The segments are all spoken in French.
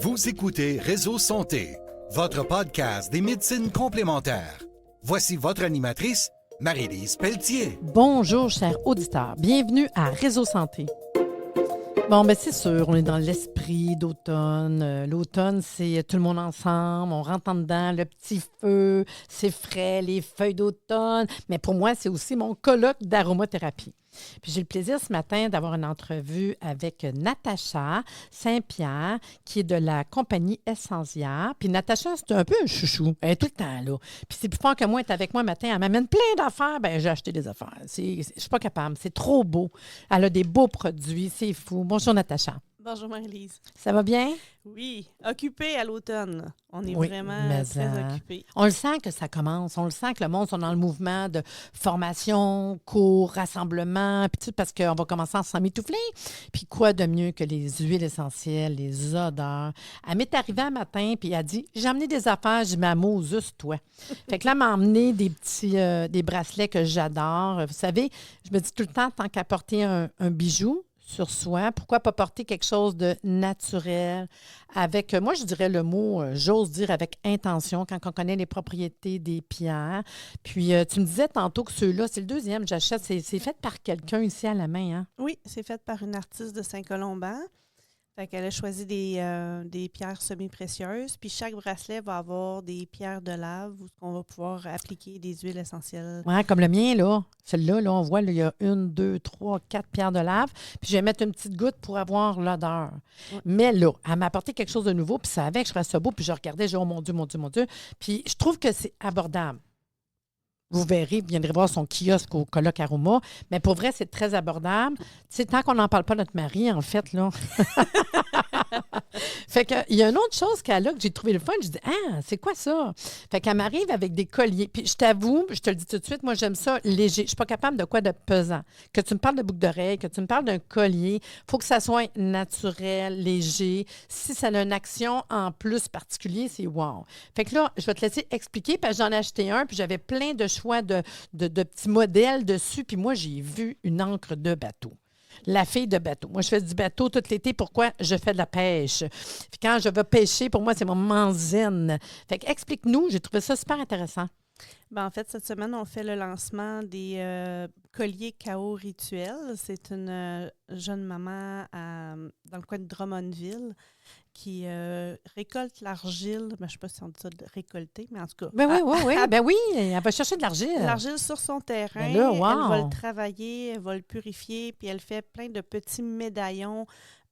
Vous écoutez Réseau Santé, votre podcast des médecines complémentaires. Voici votre animatrice, Marie-Lise Pelletier. Bonjour, chers auditeurs. Bienvenue à Réseau Santé. Bon, ben c'est sûr, on est dans l'esprit d'automne. L'automne, c'est tout le monde ensemble, on rentre en dedans, le petit feu, c'est frais, les feuilles d'automne. Mais pour moi, c'est aussi mon colloque d'aromathérapie. Puis j'ai le plaisir ce matin d'avoir une entrevue avec Natacha Saint-Pierre, qui est de la compagnie Essentia. Puis Natacha, c'est un peu un chouchou. Elle est tout le temps là. Puis c'est plus fort que moi, elle est avec moi matin. Elle m'amène plein d'affaires. Bien, j'ai acheté des affaires. Je suis pas capable. C'est trop beau. Elle a des beaux produits. C'est fou. Bonjour, Natacha. Bonjour Marie-Lise. Ça va bien? Oui, occupée à l'automne. On est vraiment très occupés. On le sent que ça commence. On le sent que le monde sont dans le mouvement de formation, cours, rassemblement, puis tout, parce qu'on va commencer à s'en m'étouffer. Puis quoi de mieux que les huiles essentielles, les odeurs. Elle m'est arrivée un matin, puis elle a dit, j'ai amené des affaires, je m'amours juste toi. Fait que là, elle m'a emmené des petits des bracelets que j'adore. Vous savez, je me dis tout le temps, tant qu'à porter un bijou sur soi, pourquoi pas porter quelque chose de naturel avec, moi je dirais le mot, j'ose dire avec intention, quand on connaît les propriétés des pierres. Puis tu me disais tantôt que ceux-là, c'est le deuxième que j'achète, c'est fait par quelqu'un ici à la main, hein? Oui, c'est fait par une artiste de Saint-Colomban. Fait qu'elle a choisi des pierres semi-précieuses, puis chaque bracelet va avoir des pierres de lave où on va pouvoir appliquer des huiles essentielles. Oui, comme le mien, là. Celui-là, là, on voit, là, il y a 1, 2, 3, 4 pierres de lave. Puis je vais mettre une petite goutte pour avoir l'odeur. Ouais. Mais là, elle m'a apporté quelque chose de nouveau, puis ça avait que je fasse ça beau, puis je regardais, je dis, oh mon Dieu, mon Dieu, mon Dieu. Puis je trouve que c'est abordable. Vous verrez, vous viendrez voir son kiosque au colloque Aroma. Mais pour vrai, c'est très abordable. Tu sais, tant qu'on n'en parle pas à notre mari, en fait, là. Fait que, il y a une autre chose qu'elle a que j'ai trouvé le fun. Je dis, ah, c'est quoi ça? Fait qu'elle m'arrive avec des colliers. Puis je t'avoue, je te le dis tout de suite, moi, j'aime ça léger. Je ne suis pas capable de quoi de pesant. Que tu me parles de boucle d'oreille, que tu me parles d'un collier, il faut que ça soit naturel, léger. Si ça a une action en plus particulier, c'est wow. Fait que là, je vais te laisser expliquer, parce que j'en ai acheté un, puis j'avais plein de choix de petits modèles dessus. Puis moi, j'ai vu une encre de bateau. La fille de bateau. Moi, je fais du bateau tout l'été. Pourquoi? Je fais de la pêche. Puis quand je vais pêcher, pour moi, c'est mon moment zen. Fait que explique-nous. J'ai trouvé ça super intéressant. Ben, en fait, cette semaine, on fait le lancement des colliers KO rituels. C'est une jeune maman dans le coin de Drummondville qui récolte l'argile. Ben, je ne sais pas si on dit ça de récolter, mais en tout cas. Oui. Elle va chercher de l'argile. L'argile sur son terrain. Ben là, wow. Elle va le travailler, elle va le purifier, puis elle fait plein de petits médaillons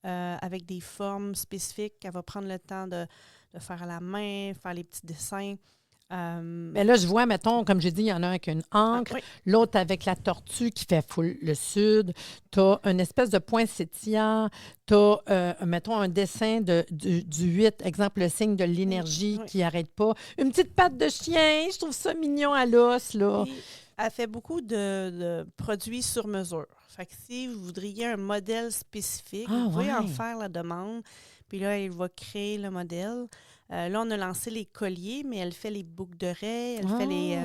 avec des formes spécifiques. Elle va prendre le temps de faire à la main, faire les petits dessins. Mais là, je vois, mettons, comme j'ai dit, il y en a un avec une encre, l'autre avec la tortue qui fait full le sud. Tu as une espèce de point sétillant. Tu as, mettons, un dessin du 8, exemple, le signe de l'énergie qui n'arrête pas. Une petite patte de chien, je trouve ça mignon à l'os, là. Et elle fait beaucoup de produits sur mesure. Fait que si vous voudriez un modèle spécifique, vous pouvez en faire la demande. Puis là, elle va créer le modèle. Là, on a lancé les colliers, mais elle fait les boucles d'oreilles, elle fait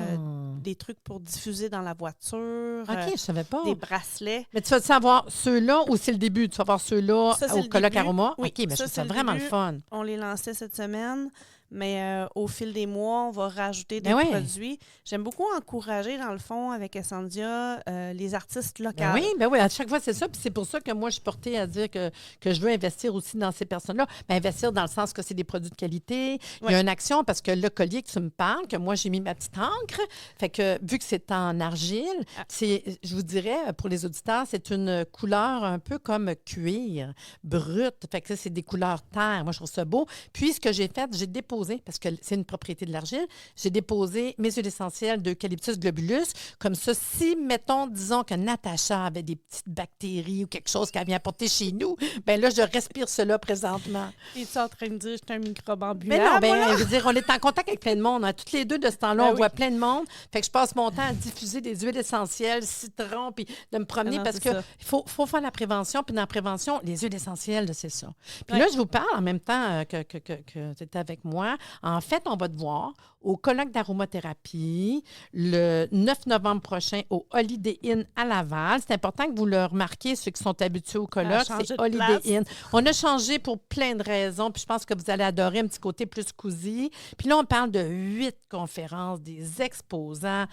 des trucs pour diffuser dans la voiture. OK, je savais pas. Des bracelets. Mais tu vas savoir ceux-là ou c'est le début? Tu vas voir ceux-là au colloque Aroma? Oui, OK, mais je trouve ça vraiment le fun. On les lançait cette semaine. Mais au fil des mois, on va rajouter des produits. J'aime beaucoup encourager, dans le fond, avec Essentia, les artistes locaux. Ben oui, à chaque fois, c'est ça. Puis c'est pour ça que moi, je suis portée à dire que je veux investir aussi dans ces personnes-là. Ben, investir dans le sens que c'est des produits de qualité. Il y a une action parce que le collier que tu me parles, que moi, j'ai mis ma petite encre. Fait que vu que c'est en argile, je vous dirais, pour les auditeurs, c'est une couleur un peu comme cuir, brut. Fait que ça, c'est des couleurs terre. Moi, je trouve ça beau. Puis, ce que j'ai fait, j'ai déposé, parce que c'est une propriété de l'argile, j'ai déposé mes huiles essentielles d'Eucalyptus globulus. Comme ça, si, mettons, disons que Natacha avait des petites bactéries ou quelque chose qu'elle vient apporter chez nous, bien là, je respire cela présentement. Es-tu en train de dire que je suis un microbe ambulant? Mais non, bien, je veux dire, on est en contact avec plein de monde. Toutes les deux, de ce temps-là, on voit plein de monde. Fait que je passe mon temps à diffuser des huiles essentielles, citron, puis de me promener parce qu'il faut faire la prévention. Puis dans la prévention, les huiles essentielles, c'est ça. Puis là, je vous parle en même temps que tu étais avec moi. En fait, on va te voir au colloque d'aromathérapie le 9 novembre prochain au Holiday Inn à Laval. C'est important que vous le remarquiez, ceux qui sont habitués au colloque, c'est Holiday Inn. On a changé pour plein de raisons, puis je pense que vous allez adorer un petit côté plus cosy. Puis là, on parle de 8 conférences, des exposants,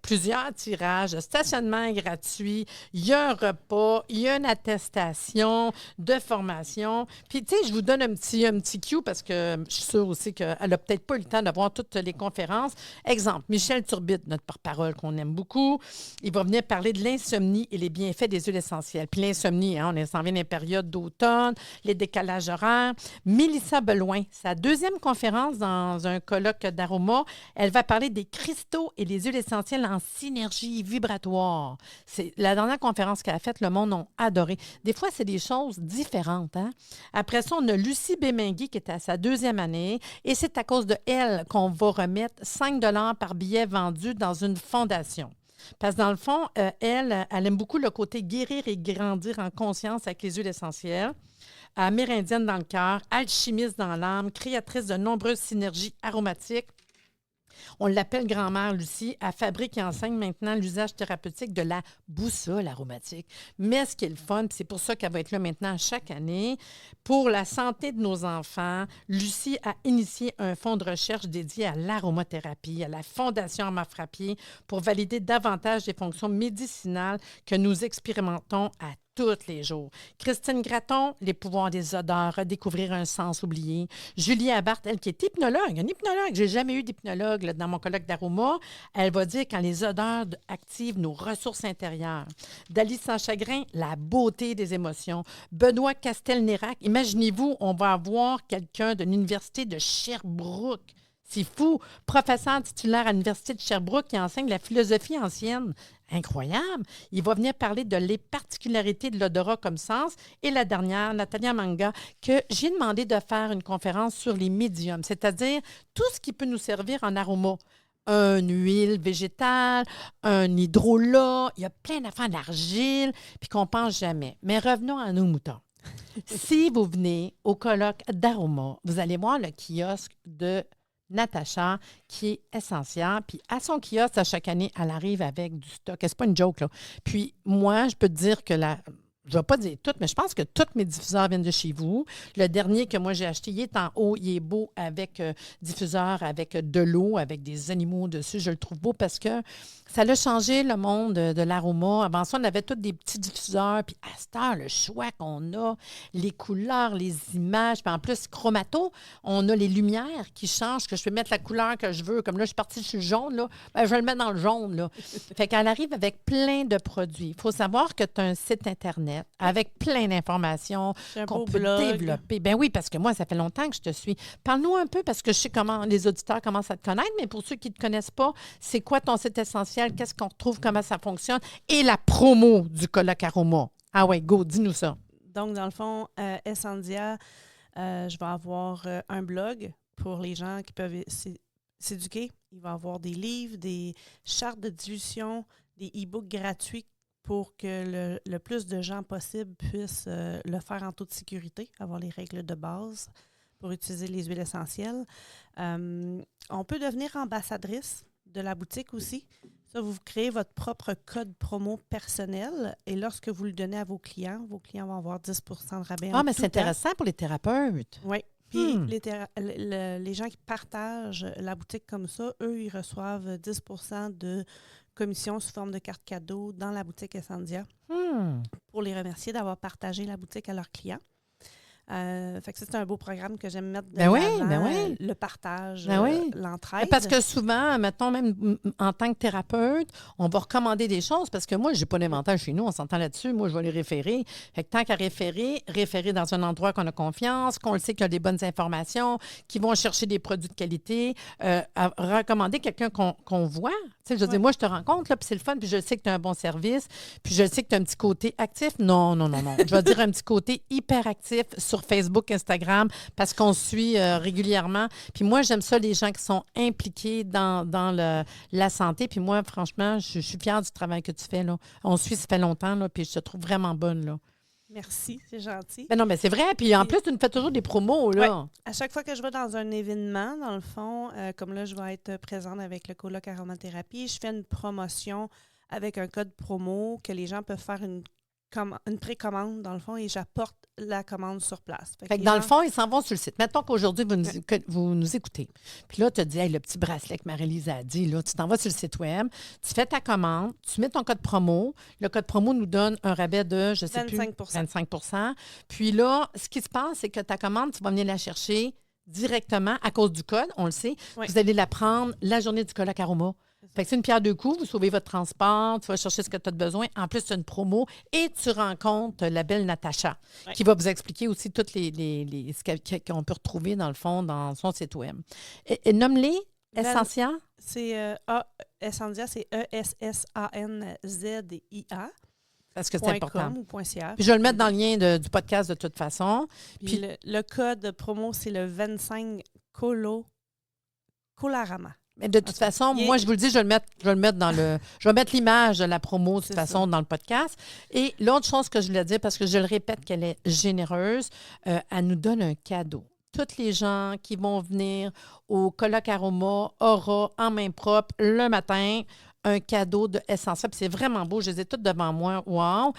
plusieurs tirages, stationnement gratuit, il y a un repas, il y a une attestation de formation. Puis, tu sais, je vous donne un petit cue parce que je suis sûre aussi qu'elle n'a peut-être pas eu le temps de voir toutes les conférences. Exemple, Michel Turbide, notre porte-parole qu'on aime beaucoup, il va venir parler de l'insomnie et les bienfaits des huiles essentielles. Puis l'insomnie, on s'en vient dans les périodes d'automne, les décalages horaires. Mélissa Beloin, sa deuxième conférence dans un colloque d'aroma, elle va parler des cristaux et les huiles essentielles en synergie vibratoire. C'est la dernière conférence qu'elle a faite, le monde a adoré. Des fois, c'est des choses différentes. Hein? Après ça, on a Lucie Bémingui qui est à sa deuxième année et c'est à cause de elle qu'on va remettre 5 $ par billet vendu dans une fondation. Parce que dans le fond, elle aime beaucoup le côté guérir et grandir en conscience avec les huiles essentielles. Amérindienne dans le cœur, alchimiste dans l'âme, créatrice de nombreuses synergies aromatiques. On l'appelle grand-mère Lucie. Elle fabrique et enseigne maintenant l'usage thérapeutique de la boussole aromatique. Mais ce qui est le fun, c'est pour ça qu'elle va être là maintenant chaque année, pour la santé de nos enfants, Lucie a initié un fonds de recherche dédié à l'aromathérapie, à la Fondation Amar-Frappier, pour valider davantage les fonctions médicinales que nous expérimentons à tous les jours. Christine Gratton, les pouvoirs des odeurs, redécouvrir un sens oublié. Julie Abarth, elle qui est hypnologue, une hypnologue. J'ai jamais eu d'hypnologue là, dans mon colloque d'aroma. Elle va dire quand les odeurs activent nos ressources intérieures. Dali Sans Chagrin, la beauté des émotions. Benoît Castelnérac, imaginez-vous, on va avoir quelqu'un de l'Université de Sherbrooke. C'est fou. Professeur titulaire à l'Université de Sherbrooke qui enseigne la philosophie ancienne. Incroyable. Il va venir parler de les particularités de l'odorat comme sens. Et la dernière, Natalia Manga, que j'ai demandé de faire une conférence sur les médiums, c'est-à-dire tout ce qui peut nous servir en aroma. Une huile végétale, un hydrolat, il y a plein d'affaires d'argile, puis qu'on ne pense jamais. Mais revenons à nos moutons. Si vous venez au colloque d'aroma, vous allez voir le kiosque de Natacha, qui est essentielle. Puis à son kiosque, à chaque année, elle arrive avec du stock. C'est pas une joke, là. Puis moi, je peux te dire que je ne vais pas dire toutes, mais je pense que tous mes diffuseurs viennent de chez vous. Le dernier que moi j'ai acheté, il est en haut, il est beau avec diffuseur, avec de l'eau, avec des animaux dessus. Je le trouve beau parce que ça a changé le monde de l'aroma. Avant ça, on avait tous des petits diffuseurs. Puis à cette heure, le choix qu'on a, les couleurs, les images. Puis en plus, chromato, on a les lumières qui changent, que je peux mettre la couleur que je veux. Comme là, je suis partie sur le jaune, là. Ben, je vais le mettre dans le jaune, là. Fait qu'elle arrive avec plein de produits. Il faut savoir que tu as un site Internet avec plein d'informations qu'on peut développer. Ben oui, parce que moi, ça fait longtemps que je te suis. Parle-nous un peu, parce que je sais comment les auditeurs commencent à te connaître, mais pour ceux qui ne te connaissent pas, c'est quoi ton site essentiel? Qu'est-ce qu'on retrouve, comment ça fonctionne? Et la promo du colloque aroma. Ah ouais, go, dis-nous ça. Donc, dans le fond, Essendia, je vais avoir un blog pour les gens qui peuvent s'éduquer. Il va y avoir des livres, des chartes de dilution, des e-books gratuits pour que le plus de gens possible puissent le faire en toute sécurité, avoir les règles de base pour utiliser les huiles essentielles. On peut devenir ambassadrice de la boutique aussi. Ça, vous créez votre propre code promo personnel et lorsque vous le donnez à vos clients vont avoir 10 % de rabais. Ah, mais c'est intéressant pour les thérapeutes. Oui. Puis les gens qui partagent la boutique comme ça, eux, ils reçoivent 10 % de commission sous forme de carte cadeau dans la boutique Essendia pour les remercier d'avoir partagé la boutique à leurs clients. Fait que c'est un beau programme que j'aime mettre de l'avant, le partage, l'entraide. Parce que souvent, mettons, même en tant que thérapeute, on va recommander des choses parce que moi, je n'ai pas d'inventaire chez nous, on s'entend là-dessus. Moi, je vais les référer. Fait que tant qu'à référer dans un endroit qu'on a confiance, qu'on le sait qu'il y a des bonnes informations, qui vont chercher des produits de qualité, à recommander quelqu'un qu'on voit. Tu sais, je veux dire, moi, je te rencontre, là, puis c'est le fun, puis je sais que tu as un bon service, puis je sais que tu as un petit côté actif. Non. Je vais dire un petit côté hyper actif sur Facebook, Instagram, parce qu'on se suit régulièrement. Puis moi, j'aime ça, les gens qui sont impliqués dans la santé. Puis moi, franchement, je suis fière du travail que tu fais, là. On se suit, ça fait longtemps, là, puis je te trouve vraiment bonne, là. Merci, c'est gentil. Ben non, mais c'est vrai. Puis en plus, tu nous fais toujours des promos, là. Ouais. À chaque fois que je vais dans un événement, dans le fond, comme là, je vais être présente avec le colloque aromathérapie, je fais une promotion avec un code promo que les gens peuvent faire une précommande, dans le fond, et j'apporte la commande sur place. Fait que dans le fond, ils s'en vont sur le site. Mettons qu'aujourd'hui, vous nous écoutez. Puis là, tu te dis, hey, le petit bracelet que Marie-Lise a dit, là, tu t'en vas sur le site web, tu fais ta commande, tu mets ton code promo. Le code promo nous donne un rabais de, je sais 25 plus, 25 Puis là, ce qui se passe, c'est que ta commande, tu vas venir la chercher directement à cause du code, on le sait. Oui. Vous allez la prendre la journée du colloque Aroma. Fait que c'est une pierre deux coups, vous sauvez votre transport, tu vas chercher ce que tu as besoin. En plus, c'est une promo et tu rencontres la belle Natacha qui va vous expliquer aussi toutes ce qu'on peut retrouver dans le fond dans son site web. Et nomme-les, Essentia. C'est Essentia, c'est ESSANZIA. Parce que c'est important. .com ou .ca. Puis je vais le mettre dans le lien du podcast de toute façon. Puis le code promo, c'est le 25 Colorama. Mais de toute façon, moi, je vous le dis, je vais le mettre dans le. Je vais mettre l'image de la promo de toute façon dans le podcast. Et l'autre chose que je voulais dire, parce que je le répète qu'elle est généreuse, elle nous donne un cadeau. Toutes les gens qui vont venir au colloque Aroma aura en main propre le matin un cadeau de Essentia. Puis c'est vraiment beau, je les ai toutes devant moi. Wow!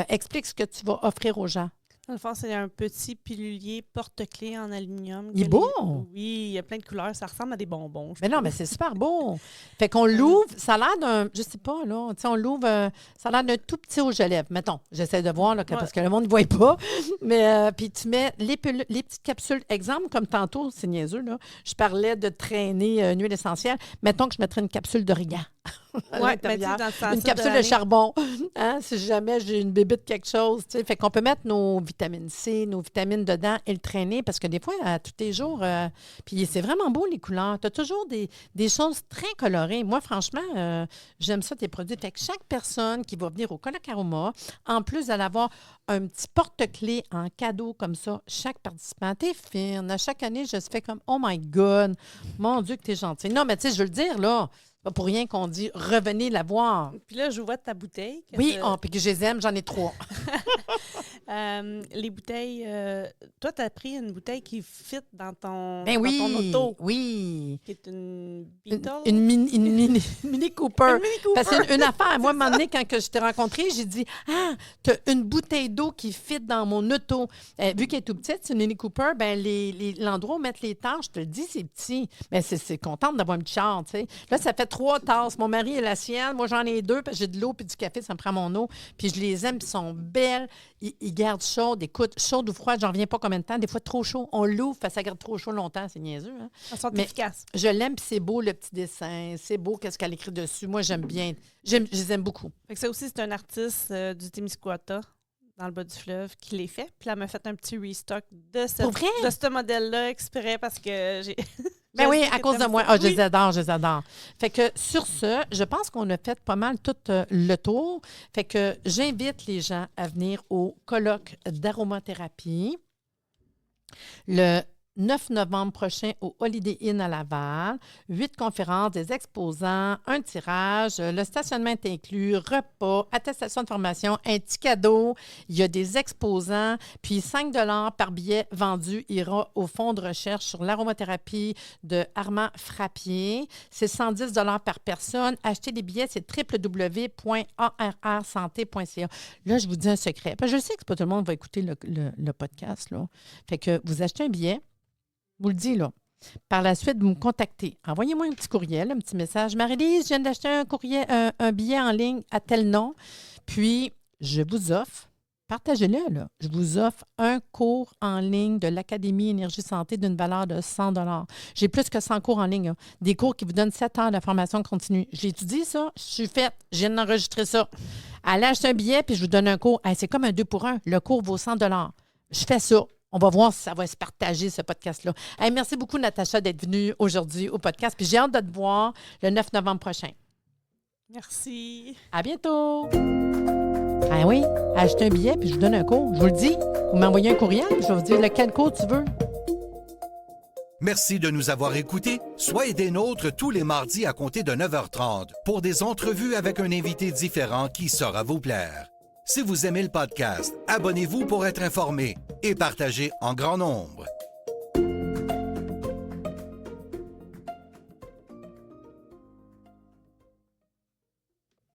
Explique ce que tu vas offrir aux gens. Dans le fond, c'est un petit pilulier porte-clés en aluminium. Il est beau! Oui, il y a plein de couleurs. Ça ressemble à des bonbons. Mais non, mais c'est super beau. Fait qu'on l'ouvre, ça a l'air d'un, je sais pas, là, tu sais, on l'ouvre, ça a l'air d'un tout petit rouge à lèvres. Mettons, j'essaie de voir, là, parce que le monde ne voit pas. Mais, puis tu mets les petites capsules. Exemple, comme tantôt, c'est niaiseux, là, je parlais de traîner une huile essentielle. Mettons que je mettrais une capsule d'origan. Oui, une capsule de charbon, hein, si jamais j'ai une bébite quelque chose. Tu sais. Fait qu'on peut mettre nos vitamines C, nos vitamines dedans et le traîner parce que des fois, tous les jours, puis c'est vraiment beau les couleurs. Tu as toujours des choses très colorées. Moi, franchement, j'aime ça, tes produits. Fait que chaque personne qui va venir au colloque Aroma, en plus d'aller avoir un petit porte-clés en cadeau comme ça, chaque participant, t'es fine. À chaque année, je fais comme, oh my God, mon Dieu que t'es gentil. Non, mais tu sais, je veux le dire, là, pas pour rien qu'on dit « revenez la voir ». Puis là, je vois ta bouteille. Oui, puis que je les aime, j'en ai 3. Les bouteilles, toi, tu as pris une bouteille qui fit dans ton, ton auto. Oui, qui est une Beetle. Une Mini Cooper. Parce qu'une affaire, moi, à un moment donné, quand je t'ai rencontrée, j'ai dit « Ah, tu as une bouteille d'eau qui fit dans mon auto. Vu qu'elle est tout petite, c'est une Mini Cooper, ben l'endroit où mettre les tasses, je te le dis, c'est petit. Mais c'est contente d'avoir un petit char, tu sais. Là, ça fait 3 tasses. Mon mari a la sienne. Moi, j'en ai 2 parce que j'ai de l'eau puis du café, ça me prend mon eau. Puis je les aime, puis ils sont belles. Ils gardent chaudes. Écoute, chaude ou froide, j'en reviens pas combien de temps. Des fois, trop chaud. On l'ouvre, ça garde trop chaud longtemps. C'est niaiseux. Hein? Elles sont efficaces. Je l'aime, puis c'est beau le petit dessin. C'est beau qu'est-ce qu'elle écrit dessus. Moi, j'aime bien. Je les aime beaucoup. Fait que ça aussi, c'est un artiste du Témiscouata, dans le bas du fleuve, qui les fait. Puis elle m'a fait un petit restock de ce modèle-là exprès parce que j'ai... Ben oui, à cause de moi. Ah, je les adore. Fait que sur ce, je pense qu'on a fait pas mal tout le tour. Fait que j'invite les gens à venir au colloque d'aromathérapie le 9 novembre prochain au Holiday Inn à Laval. 8 conférences, des exposants, un tirage, le stationnement est inclus, repas, attestation de formation, un petit cadeau. Il y a des exposants, puis 5 $ par billet vendu ira au fonds de recherche sur l'aromathérapie de Armand Frappier. C'est 110 $ par personne. Acheter des billets, c'est www.arrsanté.ca. Là, je vous dis un secret. Parce que je sais que pas tout le monde va écouter le podcast, là. Fait que vous achetez un billet. Je vous le dis, là. Par la suite, vous me contactez. Envoyez-moi un petit courriel, un petit message. Marie-Lise, je viens d'acheter un billet en ligne à tel nom. Puis, je vous offre, partagez-le, là. Je vous offre un cours en ligne de l'Académie Énergie Santé d'une valeur de 100 $. J'ai plus que 100 cours en ligne. Là. Des cours qui vous donnent 7 heures de formation continue. J'ai étudié ça, je suis faite, je viens d'enregistrer ça. Allez acheter un billet, puis je vous donne un cours. Hey, c'est comme un 2 pour 1. Le cours vaut 100 $. Je fais ça. On va voir si ça va se partager, ce podcast-là. Hey, merci beaucoup, Natacha, d'être venue aujourd'hui au podcast. Puis j'ai hâte de te voir le 9 novembre prochain. Merci. À bientôt. Ah oui, achetez un billet, puis je vous donne un cours. Je vous le dis. Vous m'envoyez un courriel, puis je vais vous dire lequel cours tu veux. Merci de nous avoir écoutés. Soyez des nôtres tous les mardis à compter de 9h30 pour des entrevues avec un invité différent qui saura vous plaire. Si vous aimez le podcast, abonnez-vous pour être informé et partagez en grand nombre.